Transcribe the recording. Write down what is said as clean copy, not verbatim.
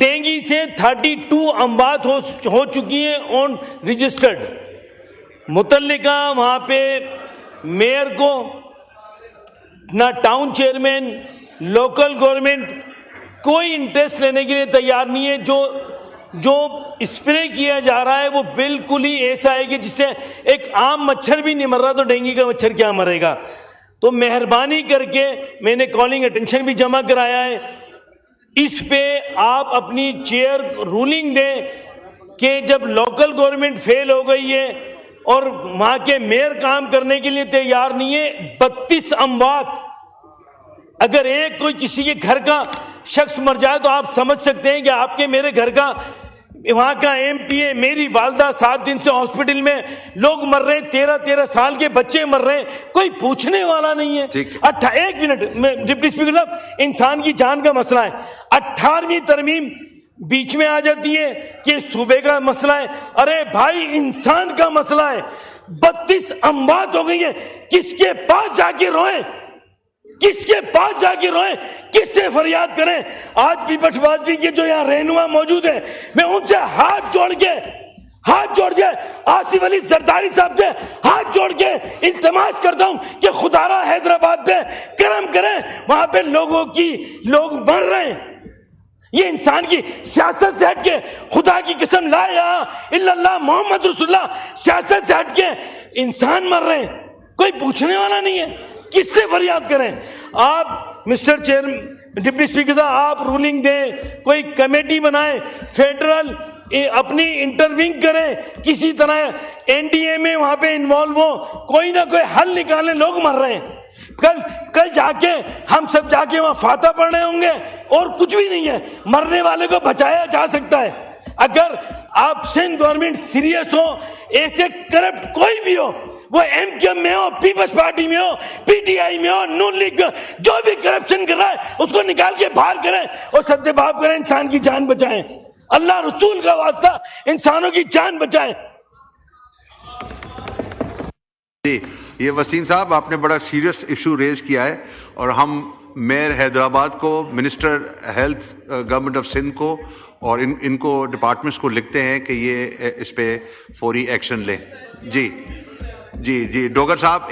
Dengue से 32 अमवात हो चुकी हैं ऑन रजिस्टर्ड। मुतल्लिका वहां पे मेयर को, ना टाउन चेयरमैन, लोकल गवर्नमेंट कोई इंटरेस्ट लेने के लिए तैयार नहीं है। जो स्प्रे किया जा रहा है वो बिल्कुल ही ऐसा है कि जिससे एक आम मच्छर भी नहीं मर रहा तो डेंगू का मच्छर क्या मरेगा। तो मेहरबानी करके मैंने कॉलिंग अटेंशन भी जमा कराया है, इस पे आप अपनी चेयर रूलिंग दें कि जब लोकल गवर्नमेंट फेल हो गई है और वहां के मेयर काम करने के लिए तैयार नहीं है। 32 अमवात, अगर एक कोई किसी के घर का शख्स मर जाए तो आप समझ सकते हैं कि आपके मेरे घर का, वहां का एमपीए, मेरी वालदा 7 दिन से हॉस्पिटल में, लोग मर रहे हैं, 13-13 साल के बच्चे मर रहे हैं, कोई पूछने वाला नहीं है। 1 मिनट डिप्टी स्पीकर साहब, इंसान की जान का मसला है। 18वीं तरमीम बीच में आ जाती है कि सूबे का मसला है। अरे भाई, इंसान का मसला है। 32 अमवात हो गई है, किसके पास जाके रोएं, किसके पास जाके रोएं, किससे फरियाद करें। आज भी बटवाजी के जो यहाँ रहनुमा मौजूद है, मैं उनसे हाथ जोड़ के आसिफ अली जरदारी साहब से हाथ जोड़ के इल्तिमास करता हूं कि खुदारा हैदराबाद पे करम करें, वहां पे लोग मर रहे हैं। ये इंसान की सियासत से हटके, खुदा की कसम ला इलाहा इल्लल्लाह मोहम्मद रसूलुल्लाह, सियासत से हटके इंसान मर रहे हैं, कोई पूछने वाला नहीं है, किससे फरियाद करें। आप मिस्टर चेयर डिप्टी स्पीकर साहब, आप रूलिंग दें, कोई कमेटी बनाएं, फेडरल अपनी इंटरविंग करें, किसी तरह एनडीए में वहां पे इन्वॉल्व हो, कोई ना कोई हल निकालें। लोग मर रहे हैं, कल जाके हम सब जाके वहां फाता पढ़ रहे होंगे और कुछ भी नहीं है। मरने वाले को बचाया जा सकता है। अगर आप सिंध गवर्नमेंट सीरियस हो, ऐसे करप्ट कोई भी हो, वो एमक्यूएम में हो, पीपल्स पार्टी में हो, पीटीआई में हो, नून लीग में, जो भी करप्शन कर रहा है उसको निकाल के बाहर करें और सद्देबाब करें, इंसान की जान बचाएं। अल्लाह रसूल का वास्ता, इंसानों की जान बचाएं। जी, ये वसीम साहब, आपने बड़ा सीरियस इशू रेज किया है और हम मेयर हैदराबाद को, minister health government of Sindh को और इनको डिपार्टमेंट्स को लिखते हैं कि ये इस पे फौरी एक्शन लें। जी डोगर साहब।